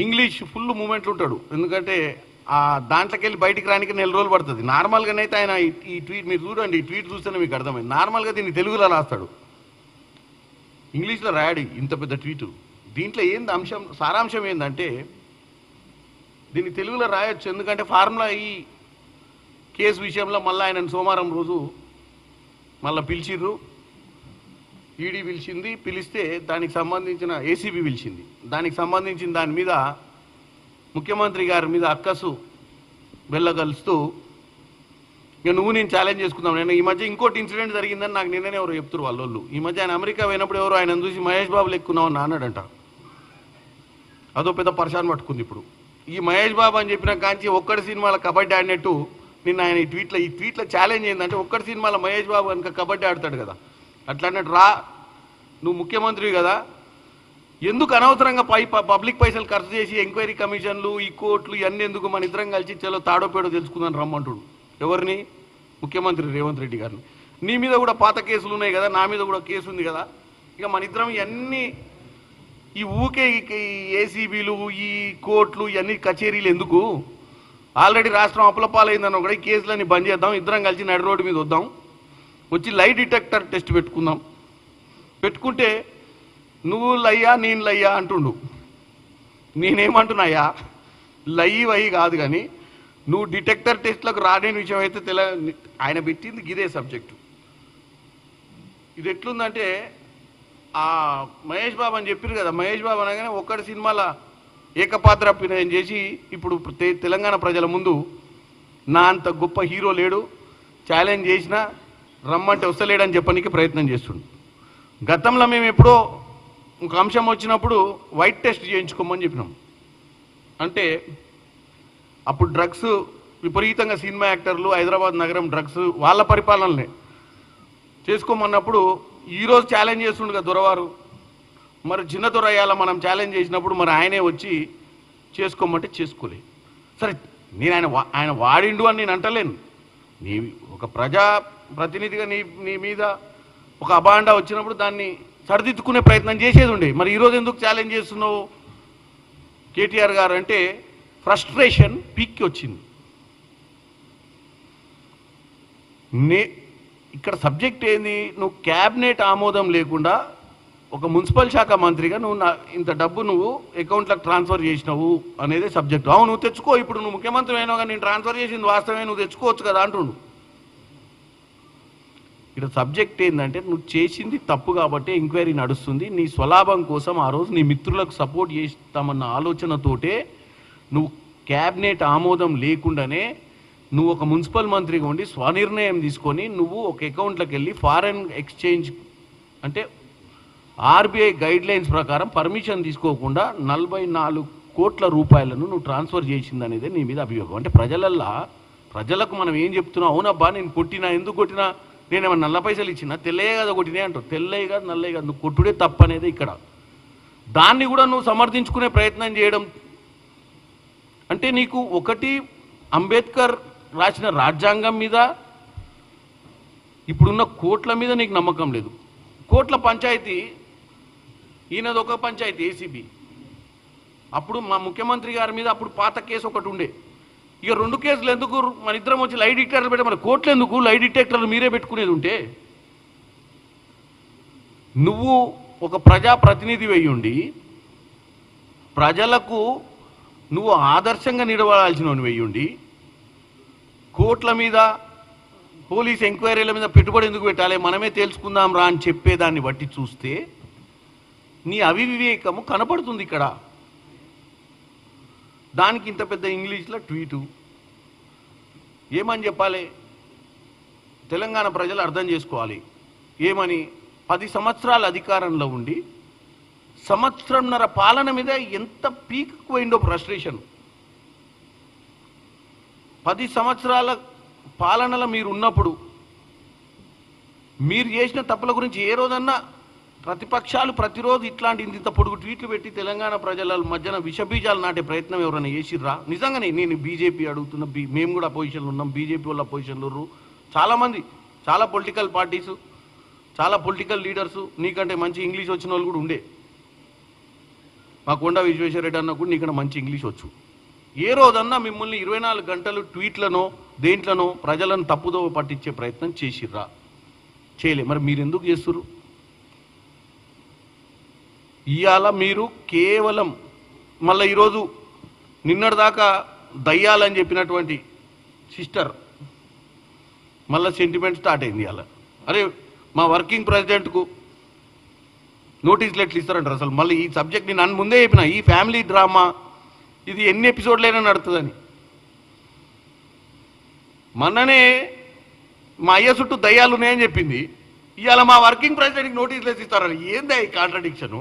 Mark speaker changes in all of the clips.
Speaker 1: English full మూమెంట్లు ఉంటాడు. ఎందుకంటే దాంట్లోకి వెళ్ళి బయటికి రానికి 4 రోజులు పడుతుంది. నార్మల్గానైతే ఆయన ఈ ట్వీట్ మీరు చూడండి, ఈ ట్వీట్ చూస్తేనే మీకు అర్థమైంది. నార్మల్గా దీన్ని తెలుగులో రాస్తాడు, ఇంగ్లీష్లో రాయాడు ఇంత పెద్ద ట్వీటు. దీంట్లో ఏంది అంశం, సారాంశం ఏంటంటే దీన్ని తెలుగులో రాయొచ్చు. ఎందుకంటే ఫార్ములా ఈ కేసు విషయంలో మళ్ళీ ఆయన సోమవారం రోజు మళ్ళీ పిలిచిర్రు, ఈడీ పిలిచింది. పిలిస్తే దానికి సంబంధించిన ఏసీబీ పిలిచింది. దానికి సంబంధించిన దాని మీద ముఖ్యమంత్రి గారి మీద అక్కసు వెళ్ళగలుస్తూ ఇక నువ్వు నేను ఛాలెంజ్ చేసుకుందాం. నేను ఈ మధ్య ఇంకోటి ఇన్సిడెంట్ జరిగిందని నాకు నిన్ననే ఎవరు చెప్తారు వాళ్ళు. ఈ మధ్య ఆయన అమెరికా పోయినప్పుడు ఎవరు ఆయన చూసి మహేష్ బాబు లెక్కున్నావు అని అన్నాడంట. అదో పెద్ద పరిశాన్ పట్టుకుంది. ఇప్పుడు ఈ మహేష్ బాబు అని చెప్పిన కాంచి ఒక్కడి సినిమాలో కబడ్డీ ఆడినట్టు నిన్న ఆయన ఈ ట్వీట్లో ఛాలెంజ్ ఏంటంటే ఒక్కడి సినిమాలో మహేష్ బాబు కనుక కబడ్డీ ఆడతాడు కదా, అట్లా అన్నట్టు రా, నువ్వు ముఖ్యమంత్రివి కదా, ఎందుకు అనవసరంగా పబ్లిక్ పైసలు ఖర్చు చేసి ఎంక్వైరీ కమిషన్లు ఈ కోర్టులు ఇవన్నీ ఎందుకు, మన ఇద్దరం కలిసి చలో తాడోపేడో తెలుసుకుందని రమ్మంటుడు. ఎవరిని? ముఖ్యమంత్రి రేవంత్ రెడ్డి గారిని. నీ మీద కూడా పాత కేసులు ఉన్నాయి కదా, నా మీద కూడా కేసు ఉంది కదా, ఇక మన ఇద్దరం ఇవన్నీ ఈ ఊకే ఏసీబీలు ఈ కోర్టులు ఇవన్నీ కచేరీలు ఎందుకు, ఆల్రెడీ రాష్ట్రం అప్పులపాలైందని కూడా ఈ కేసులన్నీ బంద్ చేద్దాం, ఇద్దరం కలిసి నడి రోడ్డు మీద వద్దాం, వచ్చి లై డిటెక్టర్ టెస్ట్ పెట్టుకుందాం. పెట్టుకుంటే నువ్వు లయ్యా నేను లయ్యా అంటుండు. నేనేమంటున్నాయా, లయ్యి వయ్యి కాదు, కానీ నువ్వు డిటెక్టర్ టెస్ట్లకు రాలేని విషయం అయితే ఆయన పెట్టింది ఇదే సబ్జెక్టు. ఇది ఎట్లుందంటే మహేష్ బాబు అని చెప్పారు కదా, మహేష్ బాబు అనగానే ఒక్కడి సినిమాలో ఏకపాత్ర అభినయం చేసి ఇప్పుడు తెలంగాణ ప్రజల ముందు నా అంత గొప్ప హీరో లేడు, ఛాలెంజ్ చేసినా రమ్మంటే వస్తలేడని చెప్పడానికి ప్రయత్నం చేస్తుండు. గతంలో మేము ఎప్పుడో ఒక అంశం వచ్చినప్పుడు వైట్ టెస్ట్ చేయించుకోమని చెప్పినాం. అంటే అప్పుడు డ్రగ్స్ విపరీతంగా సినిమా యాక్టర్లు హైదరాబాద్ నగరం డ్రగ్స్ వాళ్ళ పరిపాలనలే చేసుకోమన్నప్పుడు ఈరోజు ఛాలెంజ్ చేస్తుండు కదా దొరవారు, మరి చిన్న దొరయ్యాల మనం ఛాలెంజ్ చేసినప్పుడు మరి ఆయనే వచ్చి చేసుకోమంటే చేసుకోలే. సరే నేను ఆయన వాడిండు అని నేను అంటలేను. నీ ఒక ప్రజా ప్రతినిధిగా నీ మీద ఒక అబాండా వచ్చినప్పుడు దాన్ని సరిదిద్దుకునే ప్రయత్నం చేసేది ఉండే. మరి ఈరోజు ఎందుకు ఛాలెంజ్ చేస్తున్నావు కేటీఆర్ గారు అంటే ఫ్రస్ట్రేషన్ పీక్కి వచ్చింది. ఇక్కడ సబ్జెక్ట్ ఏంది, నువ్వు క్యాబినెట్ ఆమోదం లేకుండా ఒక మున్సిపల్ శాఖ మంత్రిగా నువ్వు ఇంత డబ్బు నువ్వు అకౌంట్లకు ట్రాన్స్ఫర్ చేసినావు అనేది సబ్జెక్టు. అవును నువ్వు తెచ్చుకో, ఇప్పుడు నువ్వు ముఖ్యమంత్రి అయినావు కానీ నేను ట్రాన్స్ఫర్ చేసింది వాస్తవమే, నువ్వు తెచ్చుకోవచ్చు కదా అంటుండు. ఇక్కడ సబ్జెక్ట్ ఏంటంటే నువ్వు చేసింది తప్పు కాబట్టి ఎంక్వైరీ నడుస్తుంది, నీ స్వలాభం కోసం ఆ రోజు నీ మిత్రులకు సపోర్ట్ చేస్తామన్న ఆలోచనతోటే నువ్వు క్యాబినెట్ ఆమోదం లేకుండానే నువ్వు ఒక మున్సిపల్ మంత్రిగా ఉండి స్వనిర్ణయం తీసుకొని నువ్వు ఒక అకౌంట్లోకి వెళ్ళి ఫారెన్ ఎక్స్చేంజ్ అంటే ఆర్బీఐ గైడ్లైన్స్ ప్రకారం పర్మిషన్ తీసుకోకుండా 44 కోట్ల రూపాయలను నువ్వు ట్రాన్స్ఫర్ చేసిందనేదే నీ మీద అభియోగం. అంటే ప్రజలకు మనం ఏం చెప్తున్నావు, అవునబ్బా నేను కొట్టినా, ఎందుకు కొట్టినా, నేనేమన్నా నల్ల పైసలు ఇచ్చినా, తెల్లయ్య కదా కొట్టినే అంటావు. తెల్లయ్య కాదు నల్లయ్య కాదు, నువ్వు కొట్టుడే తప్పు అనేది ఇక్కడ. దాన్ని కూడా నువ్వు సమర్థించుకునే ప్రయత్నం చేయడం అంటే నీకు ఒకటి అంబేద్కర్ రాసిన రాజ్యాంగం మీద ఇప్పుడున్న కోట్ల మీద నీకు నమ్మకం లేదు. కోట్ల పంచాయతీ ఈయనది ఒక పంచాయతీ ఏసీబీ. అప్పుడు మా ముఖ్యమంత్రి గారి మీద అప్పుడు పాత కేసు ఒకటి ఉండే, ఇక 2 కేసులు ఎందుకు, మన ఇద్దరం వచ్చి లై డిటెక్టర్లు పెట్టే, మన కోర్టులు ఎందుకు, లై డిటెక్టర్లు మీరే పెట్టుకునేది ఉంటే. నువ్వు ఒక ప్రజాప్రతినిధి వెయ్యుండి ప్రజలకు నువ్వు ఆదర్శంగా నిలబడాల్సిన వెయ్యుండి కోర్టుల మీద పోలీస్ ఎంక్వైరీల మీద పెట్టుబడి ఎందుకు పెట్టాలి, మనమే తెలుసుకుందాం రా అని చెప్పేదాన్ని బట్టి చూస్తే నీ అవివేకము కనపడుతుంది ఇక్కడ. దానికి ఇంత పెద్ద ఇంగ్లీష్లో ట్వీటు ఏమని చెప్పాలి, తెలంగాణ ప్రజలు అర్థం చేసుకోవాలి. ఏమని, 10 సంవత్సరాల అధికారంలో ఉండి సంవత్సరంన్నర పాలన మీద ఎంత పీక్కు పోయిందో ఫ్రస్ట్రేషన్. 10 సంవత్సరాల పాలనలో మీరు ఉన్నప్పుడు మీరు చేసిన తప్పుల గురించి ఏ రోజన్నా ప్రతిపక్షాలు ప్రతిరోజు ఇట్లాంటి ఇంత పొడుగు ట్వీట్లు పెట్టి తెలంగాణ ప్రజల మధ్యన విషబీజాలు నాటే ప్రయత్నం ఎవరైనా చేసిర్రా? నిజంగానే నేను బీజేపీ అడుగుతున్నా, మేము కూడా పొజిషన్లు ఉన్నాం, బీజేపీ వాళ్ళ పొజిషన్లు చాలామంది, చాలా పొలిటికల్ పార్టీసు, చాలా పొలిటికల్ లీడర్సు నీకంటే మంచి ఇంగ్లీష్ వచ్చిన వాళ్ళు కూడా ఉండే. మా కొండ విశ్వేశ్వరరెడ్డి అన్న కూడా ఇక్కడ మంచి ఇంగ్లీష్ వచ్చు. ఏ రోజన్నా మిమ్మల్ని 24 గంటలు ట్వీట్లను దేంట్లను ప్రజలను తప్పుదో పట్టించే ప్రయత్నం చేసిర్రా? చేయలే. మరి మీరు ఎందుకు చేస్తున్నారు? ఇవాళ మీరు కేవలం మళ్ళీ ఈరోజు నిన్నటిదాకా దయ్యాలని చెప్పినటువంటి సిస్టర్ మళ్ళీ సెంటిమెంట్ స్టార్ట్ అయింది. ఇవాళ అరే మా వర్కింగ్ ప్రెసిడెంట్కు నోటీసులు ఎట్లు ఇస్తారంటారు? అసలు మళ్ళీ ఈ సబ్జెక్ట్ నేను ముందే చెప్పిన, ఈ ఫ్యామిలీ డ్రామా ఇది ఎన్ని ఎపిసోడ్లైనా నడుతుందని. మొన్ననే మా అయ్య చుట్టూ దయ్యాలు ఉన్నాయని చెప్పింది, ఇవాళ మా వర్కింగ్ ప్రెసిడెంట్కి నోటీసులు వేసి ఇస్తారని. ఏందా ఈ కాంట్రడిక్షను?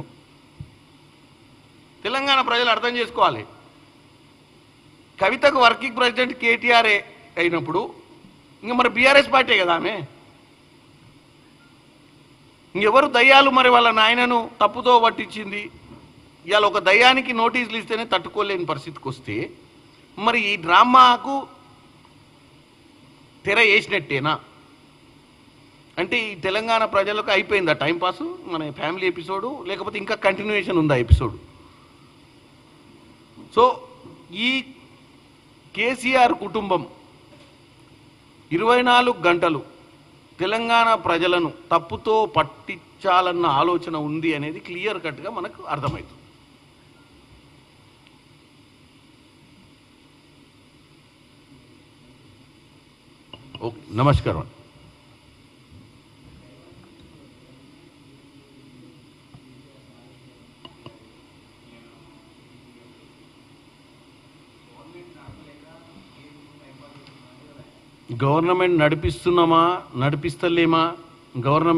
Speaker 1: తెలంగాణ ప్రజలు అర్థం చేసుకోవాలి. కవితకు వర్కింగ్ ప్రెసిడెంట్ కేటీఆర్ఏ అయినప్పుడు ఇంకా మరి బీఆర్ఎస్ పార్టీ కదా ఆమె. ఇంకెవరు దయ్యాలు మరి వాళ్ళ నాయనను తప్పుతో పట్టించింది? ఇవాళ ఒక దయ్యానికి నోటీసులు ఇస్తేనే తట్టుకోలేని పరిస్థితికి వస్తే మరి ఈ డ్రామాకు తెర వేసినట్టేనా? అంటే ఈ తెలంగాణ ప్రజలకు అయిపోయిందా టైంపాసు మన ఫ్యామిలీ ఎపిసోడు, లేకపోతే ఇంకా కంటిన్యూయేషన్ ఉందా ఎపిసోడ్? సో ఈ కేసీఆర్ కుటుంబం 24 గంటలు తెలంగాణ ప్రజలను తప్పుతో పట్టించాలన్న ఆలోచన ఉంది అనేది క్లియర్ కట్గా మనకు అర్థమవుతుంది. ఓకే, నమస్కారం. గవర్నమెంట్ నడిపిస్తున్నామా నడిపిస్తలేమా? గవర్నమెంట్